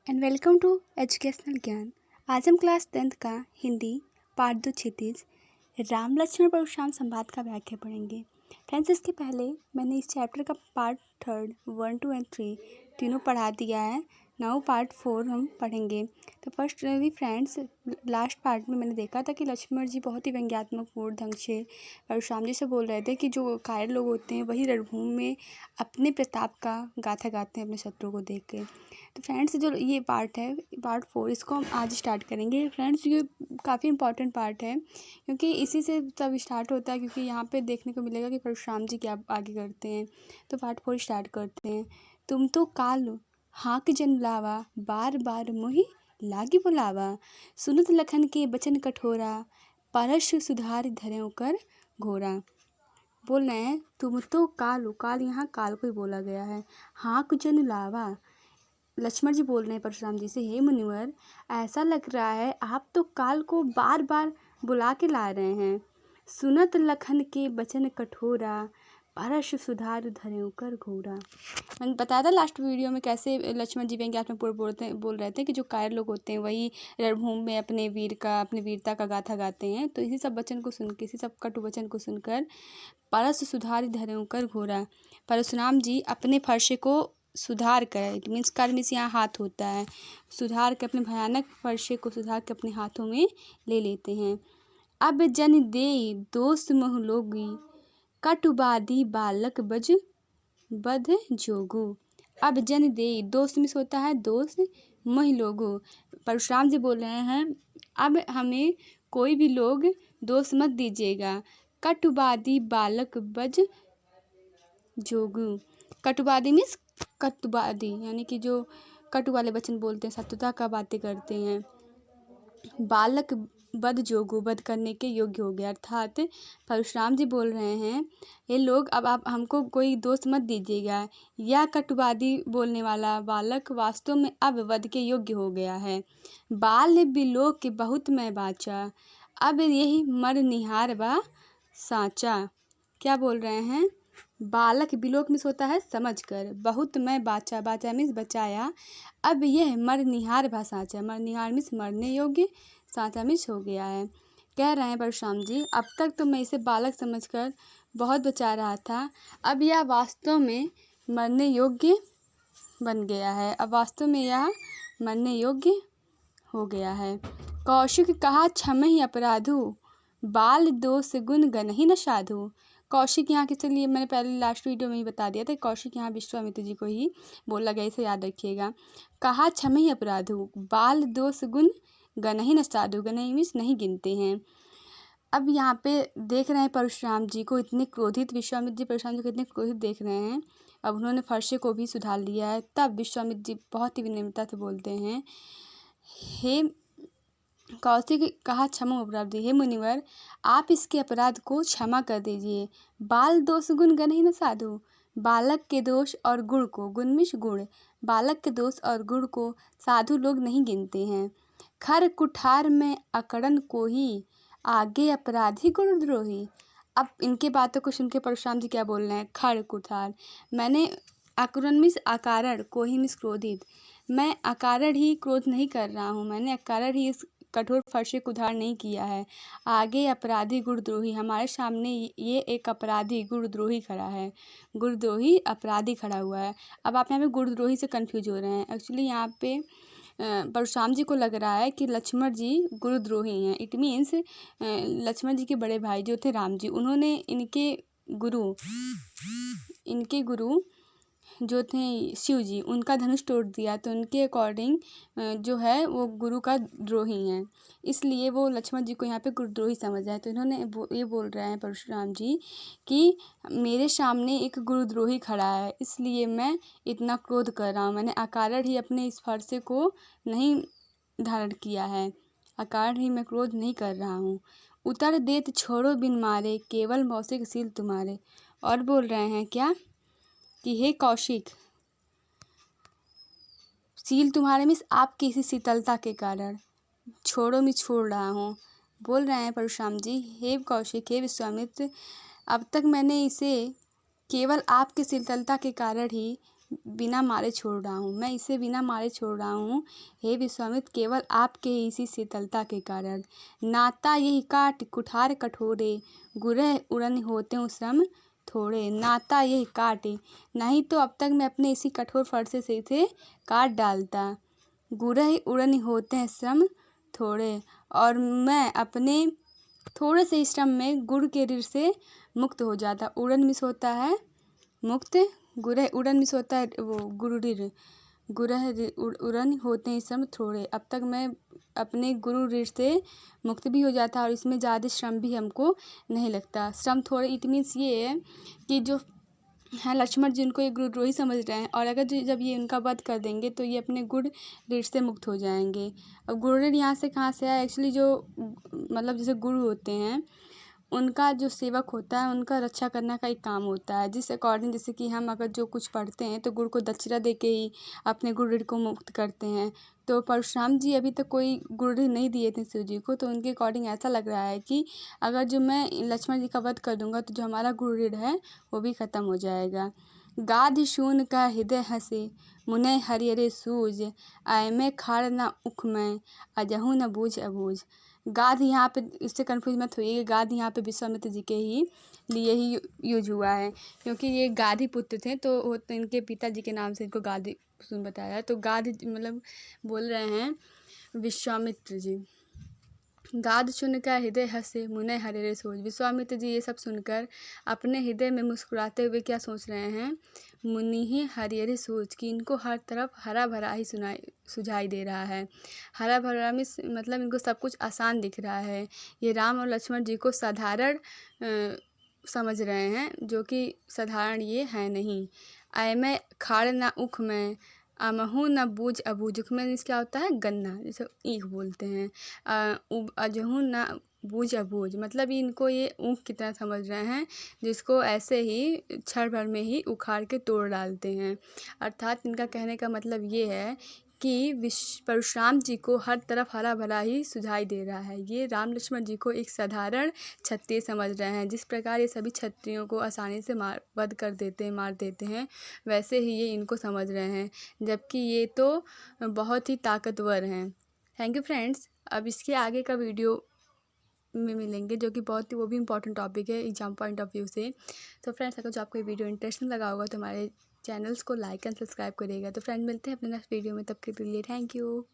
And welcome to educational ज्ञान। आज हम क्लास 10th का हिंदी पाठ 2 क्षितिज राम लक्ष्मण परशुराम संवाद का व्याख्या पढ़ेंगे। फ्रेंड्स, इसके पहले मैंने इस चैप्टर का पार्ट 3 1, 2 एंड 3 तीनों पढ़ा दिया है। नाउ पार्ट 4 हम पढ़ेंगे। तो फर्स्ट फ्रेंड्स, लास्ट पार्ट में मैंने देखा था कि लक्ष्मण जी बहुत ही व्यंग्यात्मक ढंग से परशुराम जी से बोल रहे थे कि जो कायर लोग होते हैं वही रणभूमि में अपने प्रताप का गाथा गाते हैं अपने शत्रु को देख के। तो फ्रेंड्स, जो ये पार्ट है पार्ट 4, इसको हम आज स्टार्ट करेंगे। फ्रेंड्स, ये काफ़ी इंपॉर्टेंट पार्ट है क्योंकि इसी से सब स्टार्ट होता है, क्योंकि यहाँ पे देखने को मिलेगा कि परशुराम जी क्या आगे करते हैं। तो पार्ट 4 स्टार्ट करते हैं। तुम तो काल हाँक जन लावा, बार बार मोहि लागी बुलावा, सुनत लखन के बचन कठोरा, परश सुधार धर्यों कर घोरा। बोल रहे हैं तुम तो काल, काल यहाँ काल को ही बोला गया है। हाँक जन लावा, लक्ष्मण जी बोल रहे हैं परशुराम जी से, हे मुनिवर, ऐसा लग रहा है आप तो काल को बार बार बुला के ला रहे हैं। सुनत लखन के बचन कठोरा, परश सुधार धर्यों कर घोरा। मैंने बताया था लास्ट वीडियो में कैसे लक्ष्मण जी व्यंग्यात्मक बोल रहे थे कि जो कायर लोग होते हैं वही रणभूमि में अपनी वीरता का गाथा गाते हैं। तो इसी सब वचन को सुन के, इसी सब कटु वचन को सुनकर परस सुधार धर्यों कर घोरा, परशुराम जी अपने फरसे को सुधार कर, इट मीन्स कर मीन्स यहाँ हाथ होता है, सुधार के अपने भयानक फरसे को सुधार के अपने हाथों में ले लेते हैं। अब जन दे दोष मोह लोगी, कटुबादी बालक बध जोगु। अब जन दे, दोस्त मिस होता है दोस्त, मोह लोगो, परशुराम जी बोल रहे हैं अब हमें कोई भी लोग दोस्त मत दीजिएगा। कटुबादी बालक बज जोगु, कटुबादी मीन्स कटुबादी यानी कि जो कटु वाले वचन बोलते हैं, शत्रुता का बातें करते हैं। बालक बद जोगु, बद करने के योग्य हो गया। अर्थात परशुराम जी बोल रहे हैं ये लोग अब आप हमको कोई दोस्त मत दीजिएगा। यह कटुवादी बोलने वाला बालक वास्तव में अब वध के योग्य हो गया है। बाल बिलोक के बहुत मैं बाचा, अब यही मर निहार बा साचा। क्या बोल रहे हैं? बालक बिलोक मिस होता है समझ कर, बहुत मैं बाचा, बाचा मिस बचाया, अब यह मर निहार बा साचा, मर निहार मिस मरने योग्य, साचा मिस हो गया है। कह रहे हैं परशुराम जी, अब तक तो मैं इसे बालक समझकर बहुत बचा रहा था, अब यह वास्तव में मरने योग्य बन गया है, अब वास्तव में यह मरने योग्य हो गया है। कौशिक कहा क्षमहि अपराधु, बाल दोष गुण गनहि न साधु। कौशिक यहाँ किसके लिए, मैंने पहले लास्ट वीडियो में ही बता दिया था। कौशिक यहाँ विश्वामित्र जी को ही बोला गया, इसे याद रखिएगा। कहा क्षमहि अपराधु, बाल दोष गुण गनहि न साधु, गनहि मीन्स नहीं गिनते हैं। अब यहाँ पे देख रहे हैं परशुराम जी को इतने क्रोधित, विश्वामित्र जी परशुराम जी को इतने क्रोधित देख रहे हैं। अब उन्होंने फरसे को भी सुधार लिया है। तब विश्वामित्र जी बहुत ही विनम्रता से बोलते हैं, हे कौशिक कहा क्षमा अपराध, हे मुनिवर, आप इसके अपराध को क्षमा कर दीजिए। बाल दोष गुण गनहि न साधु, बालक के दोष और गुण को, गुण मिश गुण, बालक के दोष और गुण को साधु लोग नहीं गिनते हैं। खर कुठार में अकड़न को ही, आगे अपराधी गुणद्रोही। अब इनके बातों को सुन के परशुराम जी क्या बोल रहे हैं? खर कुठार, मैंने अकुरण मिस अकारण, को ही मिस क्रोधित, मैं अकारण ही क्रोध नहीं कर रहा हूँ, मैंने अकारण ही इस कठोर फरसे को उधार नहीं किया है। आगे अपराधी गुणद्रोही, हमारे सामने ये एक अपराधी गुणद्रोही खड़ा है, गुणद्रोही अपराधी खड़ा हुआ है। अब आप यहाँ पे गुणद्रोही से कंफ्यूज हो रहे हैं। एक्चुअली यहाँ पे परशुराम जी को लग रहा है कि लक्ष्मण जी गुरुद्रोही हैं। इट मीन्स लक्ष्मण जी के बड़े भाई जो थे राम जी, उन्होंने इनके गुरु जो थे शिव जी, उनका धनुष तोड़ दिया। तो उनके अकॉर्डिंग जो है वो गुरु का द्रोही हैं, इसलिए वो लक्ष्मण जी को यहाँ पे गुरुद्रोही समझ आए। तो इन्होंने ये बोल रहे हैं परशुराम जी कि मेरे सामने एक गुरुद्रोही खड़ा है, इसलिए मैं इतना क्रोध कर रहा हूँ। मैंने अकारण ही अपने इस फरसे को नहीं धारण किया है, अकारण ही मैं क्रोध नहीं कर रहा हूँ। उतर देत छोड़ो बिन मारे, केवल मौसिक सील तुम्हारे। और बोल रहे हैं क्या कि हे कौशिक, सील तुम्हारे मिस आपकी इसी शीतलता के कारण, छोड़ो मैं छोड़ रहा हूँ। बोल रहे हैं परशुराम जी, हे कौशिक, हे विश्वामित्र, अब तक मैंने इसे केवल आपकी शीतलता के कारण ही बिना मारे छोड़ रहा हूँ, मैं इसे बिना मारे छोड़ रहा हूँ। हे विश्वामित्र, केवल आपके ही इसी शीतलता के कारण। नाता यही काट कुठार कठोरे, गुरह उड़न होते श्रम थोड़े। नाता यही काटे, नहीं तो अब तक मैं अपने इसी कठोर फरसे से इसे काट डालता। गुरह उड़न होते हैं श्रम थोड़े, और मैं अपने थोड़े से श्रम में गुड़ के ऋण से मुक्त हो जाता। उड़न मिस होता है मुक्त, गुरह उड़न मिस होता है वो गुरु ऋण, उड़न होते हैं श्रम थोड़े। अब तक मैं अपने गुरु ऋण से मुक्त भी हो जाता और इसमें ज़्यादा श्रम भी हमको नहीं लगता। श्रम थोड़े इट मीन्स ये है कि जो हैं लक्ष्मण जी उनको ये गुरुद्रोही समझ रहे हैं, और अगर जब ये उनका वध कर देंगे तो ये अपने गुड़ ऋण से मुक्त हो जाएंगे। अब गुड़ ऋण यहाँ से कहाँ से आया? एक्चुअली जो मतलब जैसे गुरु होते हैं उनका जो सेवक होता है उनका रक्षा करने का एक काम होता है, जिस अकॉर्डिंग जैसे कि हम अगर जो कुछ पढ़ते हैं तो गुड़ को दक्षिणा दे के ही अपने गुड़ ऋण को मुक्त करते हैं। तो परशुराम जी अभी तक कोई गुड़ ऋण नहीं दिए थे शिव जी को, तो उनके अकॉर्डिंग ऐसा लग रहा है कि अगर जो मैं लक्ष्मण जी का वध कर दूंगा तो जो हमारा गुड़ ऋण है वो भी ख़त्म हो जाएगा। गाध शून का हृदय हंसे, मुने हरिहरे सूझ, आय में खाड़ न उख में, अजहू न बूझ अबूझ। गाध यहाँ पे इससे कन्फ्यूज मत होइए, गाध यहाँ पे विश्वामित्र जी के ही लिए ही यूज हुआ है, क्योंकि ये गाधी पुत्र थे तो इनके पिताजी के नाम से इनको गाधी बताया। तो गाध मतलब बोल रहे हैं विश्वामित्र जी। गाध सुनकर हृदय हंसे, मुने हरिहरे सूझ। विश्वामित्र जी ये सब सुनकर अपने हृदय में मुस्कुराते हुए क्या सोच रहे हैं? मुनि ही हरिहरे सूझ, कि इनको हर तरफ हरा भरा ही सुझाई दे रहा है। हरा भरा में मतलब इनको सब कुछ आसान दिख रहा है। ये राम और लक्ष्मण जी को साधारण समझ रहे हैं, जो कि साधारण ये है नहीं। आय में खाड़ ना उख में, अमहू न बूझ अबूझ। उख में मीन्स क्या होता है? गन्ना, जैसे ईख बोलते हैं। अजहू न बूझ अबूझ मतलब इनको ये ऊख की तरह समझ रहे हैं, जिसको ऐसे ही क्षण भर में ही उखाड़ के तोड़ डालते हैं। अर्थात इनका कहने का मतलब ये है कि परशुराम जी को हर तरफ हरा भरा ही सुझाई दे रहा है। ये राम लक्ष्मण जी को एक साधारण क्षत्रिय समझ रहे हैं। जिस प्रकार ये सभी क्षत्रियों को आसानी से वध कर देते हैं, मार देते हैं, वैसे ही ये इनको समझ रहे हैं, जबकि ये तो बहुत ही ताकतवर हैं। Thank you friends. अब इसके आगे का वीडियो में मिलेंगे, जो कि बहुत ही वो भी इम्पोर्टेंट टॉपिक है एग्जाम पॉइंट ऑफ व्यू से। तो फ्रेंड्स अगर जो आपको ये वीडियो इंटरेस्टिंग लगा होगा तो हमारे चैनल्स को लाइक एंड सब्सक्राइब करिएगा। तो फ्रेंड मिलते हैं अपने नेक्स्ट वीडियो में, तब के लिए थैंक यू।